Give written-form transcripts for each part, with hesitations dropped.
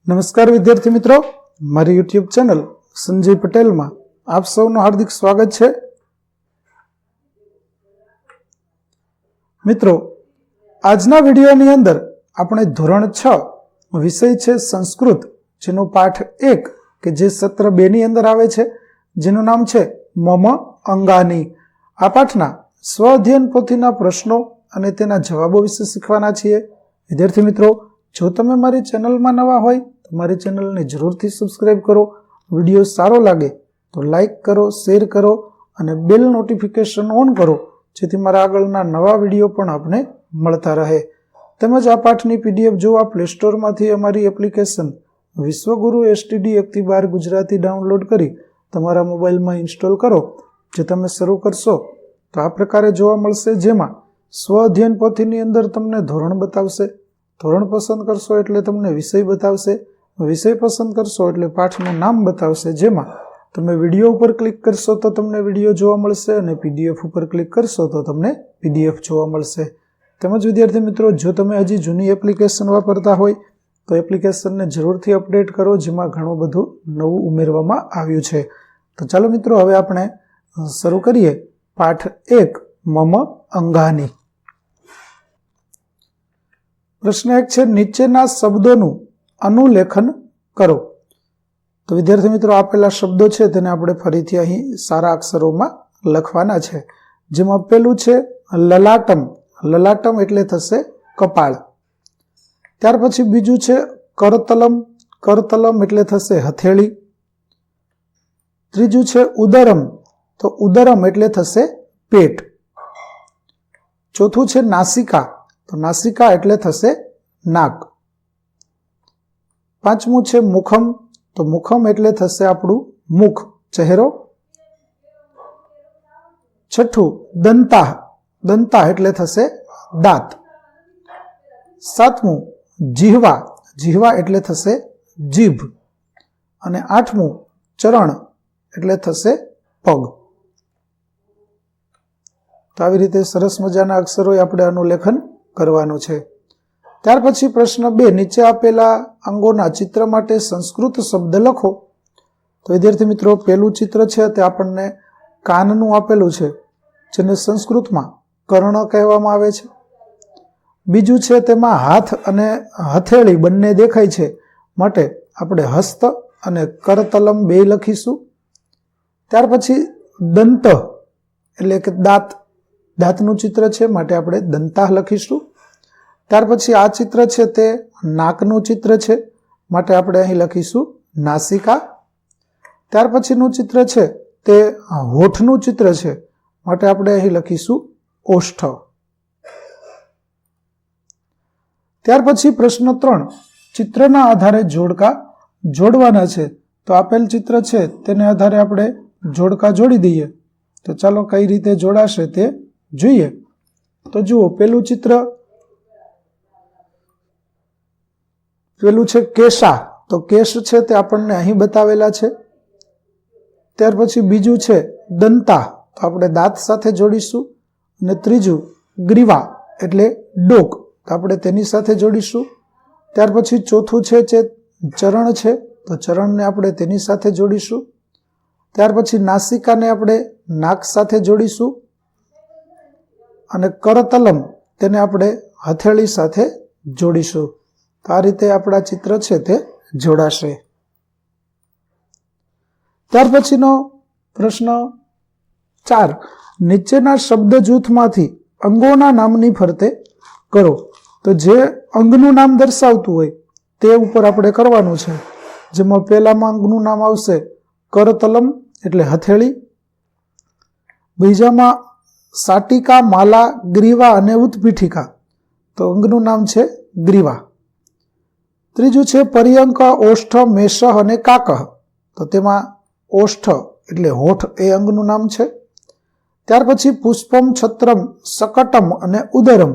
નમસ્કાર વિદ્યાર્થી મિત્રો, મારી યુટ્યુબ ચેનલ સંજય પટેલમાં આપ સૌનું હાર્દિક સ્વાગત છે. મિત્રો, આજના વિડીયોની અંદર આપણે ધોરણ 6 વિષય છે સંસ્કૃત, જેનો પાઠ 1 કે જે સત્ર 2 ની અંદર આવે છે, જેનું નામ છે મમ અંગાની. આ પાઠના સ્વ અધ્યયન પોથીના પ્રશ્નો અને તેના જવાબો વિશે શીખવાના છીએ. વિદ્યાર્થી મિત્રો, જો તમે મારી ચેનલમાં નવા હોય તો મારી ચેનલને જરૂરથી સબસ્ક્રાઇબ કરો. વિડીયો સારો લાગે તો લાઈક કરો, શેર કરો અને બેલ નોટિફિકેશન ઓન કરો, જેથી મારા આગળના નવા વિડીયો પણ આપને મળતા રહે. તેમજ આ પાઠની પીડીએફ જોવા પ્લે સ્ટોરમાંથી અમારી એપ્લિકેશન વિશ્વગુરુ એસટીડી 1-12 ગુજરાતી ડાઉનલોડ કરી તમારા મોબાઈલમાં ઇન્સ્ટોલ કરો. જે તમે શરૂ કરશો તો આ પ્રકારે જોવા મળશે, જેમાં સ્વ અધ્યયન પોથીની અંદર તમને ધોરણ બતાવશે, ધોરણ પસંદ કરશો એટલે તમને વિષય બતાવશે, વિષય પસંદ કરશો એટલે પાઠનું નામ બતાવશે. જેમાં તમે વિડીયો ઉપર ક્લિક કરશો તો તમને વિડીયો જોવા મળશે અને પીડીએફ ઉપર ક્લિક કરશો તો તમને પીડીએફ જોવા મળશે. તેમજ વિદ્યાર્થી મિત્રો, જો તમે હજી જૂની એપ્લિકેશન વાપરતા હોય તો એપ્લિકેશનને જરૂરથી અપડેટ કરો, જેમાં ઘણું બધું નવું ઉમેરવામાં આવ્યું છે. તો ચાલો મિત્રો, હવે આપણે શરૂ કરીએ પાઠ 1 મમ અંગાની. પ્રશ્ન 1 છે, નીચેના શબ્દોનું અનુલેખન કરો. તો વિદ્યાર્થી મિત્રો, આપેલા શબ્દો છે તેને આપણે ફરીથી અહીં સારા અક્ષરોમાં લખવાના છે. જેમાં પેલું છે લલાટમ. લલાટમ એટલે થશે કપાળ. ત્યાર પછી બીજું છે કરતલમ. કરતલમ એટલે થશે હથેળી. ત્રીજું છે ઉદરમ. તો ઉદરમ એટલે થશે પેટ. ચોથું છે નાસિકા. તો નાસિકા એટલે થશે નાક. પાંચમું છે મુખમ. તો મુખમ એટલે થશે આપણું મુખ, ચહેરો. છઠ્ઠું દંતા. દંતા એટલે થશે દાંત. સાતમું જીહવા. જીહવા એટલે થશે જીભ. અને આઠમું ચરણ એટલે થશે પગ. તો આવી રીતે સરસ મજાના અક્ષરો આપણે અનુલેખન કરવાનું છે. ત્યાર પછી પ્રશ્ન 2, નીચે આપેલા અંગોના ચિત્ર માટે સંસ્કૃત શબ્દ લખો. તો વિદ્યાર્થી મિત્રો, પહેલું ચિત્ર છે તે આપણને કાનનું આપેલું છે, જેને સંસ્કૃતમાં કર્ણ કહેવામાં આવે છે. બીજું છે તેમાં હાથ અને હથેળી બંને દેખાય છે, માટે આપણે હસ્ત અને કરતલમ 2 લખીશું. ત્યાર પછી દંત એટલે કે દાંત, દાંતનું ચિત્ર છે, માટે આપણે દંતા લખીશું. ત્યાર પછી આ ચિત્ર છે તે નાકનું ચિત્ર છે, માટે આપણે અહીં લખીશું નાસિકા. ત્યાર પછીનું ચિત્ર છે તે હોઠનું ચિત્ર છે, માટે આપણે અહીં લખીશું ઓષ્ઠ. ત્યાર પછી પ્રશ્ન 3, ચિત્રના આધારે જોડકા જોડવાના છે. તો આપેલ ચિત્ર છે તેને આધારે આપણે જોડકા જોડી દઈએ. તો ચાલો કઈ રીતે જોડાશે તે જોઈએ. તો જુઓ, પેલું ચિત્ર પેલું છે કેશા. તો કેશ છે તે આપણને અહીં બતાવેલા છે. ત્યાર પછી બીજું છે દંતા, તો આપણે દાંત સાથે જોડીશું. અને ત્રીજું ગ્રીવા એટલે ડોક, તો આપણે તેની સાથે જોડીશું. ત્યાર પછી ચોથું છે જે ચરણ છે, તો ચરણને આપણે તેની સાથે જોડીશું. ત્યાર પછી નાસિકાને આપણે નાક સાથે જોડીશું. અને કરતલમ તેને આપણે હથેળી સાથે જોડીશું. તો આ રીતે આપણા ચિત્ર છે તે જોડાશે. ત્યાર પછીનો પ્રશ્ન 4, નીચેના શબ્દ જૂથમાંથી અંગોના નામની ફરતે કરો. તો જે અંગનું નામ દર્શાવતું હોય તે ઉપર આપણે કરવાનું છે. જેમાં પહેલામાં અંગનું નામ આવશે કરતલમ એટલે હથેળી. બીજામાં સાટિકા, માલા, ગ્રીવા અને ઉત્પીઠિકા, તો અંગનું નામ છે ગ્રીવા. ત્રીજું છે પર્યંક, ઓષ્ઠ, મેષ અને કાકહ, તો તેમાં ઓષ્ઠ એટલે હોઠ એ અંગનું નામ છે. ત્યાર પછી પુષ્પમ, છત્રમ, શકટમ અને ઉદરમ,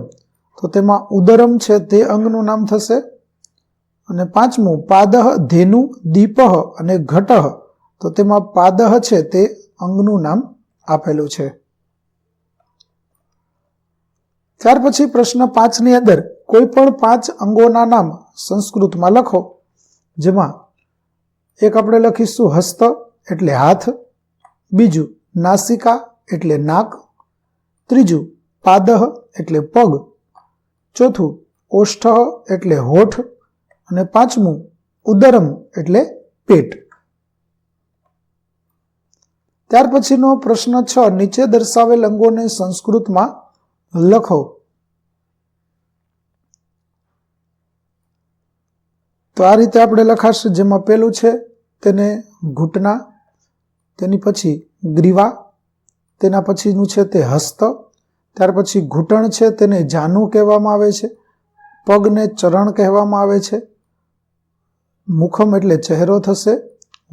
તો તેમાં ઉદરમ છે તે અંગનું નામ થશે. અને પાંચમું પાદહ, ધેનુ, દીપહ અને ઘટહ, તો તેમાં પાદહ છે તે અંગનું નામ આપેલું છે. ત્યાર પછી પ્રશ્ન 5 ની અંદર કોઈ પણ 5 અંગોના નામ સંસ્કૃતમાં લખો. જેમાં એક આપણે લખીશું હસ્ત એટલે હાથ, બીજું નાસિકા એટલે નાક, ત્રીજું પાદઃ એટલે પગ, ચોથું ઓષ્ઠઃ એટલે હોઠ અને પાંચમું ઉદરમ એટલે પેટ. ત્યાર પછીનો પ્રશ્ન 6, નીચે દર્શાવેલ અંગોને સંસ્કૃતમાં લખો. તો આ રીતે આપણે લખાશે, જેમાં પેલું છે તેને ઘૂંટણા, તેની પછી ગ્રીવા, તેના પછીનું છે તે હસ્ત, ત્યાર પછી ઘૂંટણ છે તેને જાનું કહેવામાં આવે છે, પગને ચરણ કહેવામાં આવે છે, મુખમ એટલે ચહેરો થશે,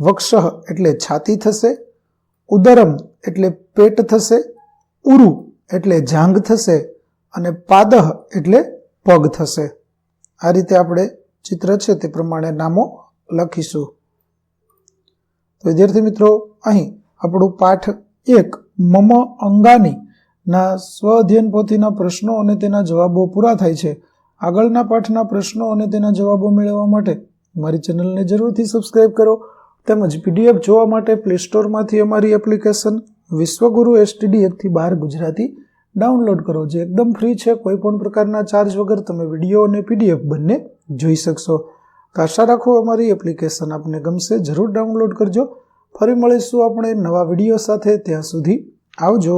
વક્ષઃ એટલે છાતી થશે, ઉદરમ એટલે પેટ થશે, ઉરુ એટલે જાંઘ થશે અને પાદઃ એટલે પગ થશે. આ રીતે આપણે ચિત્ર છે તે પ્રમાણે નામો લખીશું. તો વિદ્યાર્થી મિત્રો, અહીં આપણું પાઠ 1 મમ અંગાની ના સ્વ અધ્યયન પોથીના પ્રશ્નો અને તેના જવાબો પૂરા થાય છે. આગળના પાઠના પ્રશ્નો અને તેના જવાબો મેળવવા માટે મારી ચેનલને જરૂરથી સબસ્ક્રાઇબ કરો, તેમજ PDF જોવા માટે પ્લે સ્ટોરમાંથી અમારી એપ્લિકેશન વિશ્વગુરુ STD 1-12 ગુજરાતી ડાઉનલોડ કરો, જે એકદમ ફ્રી છે. કોઈ પણ પ્રકારના ચાર્જ વગર તમે વિડીયો અને PDF બંને જોઈ શકશો. તો આશા રાખો અમારી એપ્લિકેશન આપને ગમશે. જરૂર ડાઉનલોડ કરજો. ફરી મળીશું આપણે નવા વિડીયો સાથે. ત્યાં સુધી આવજો.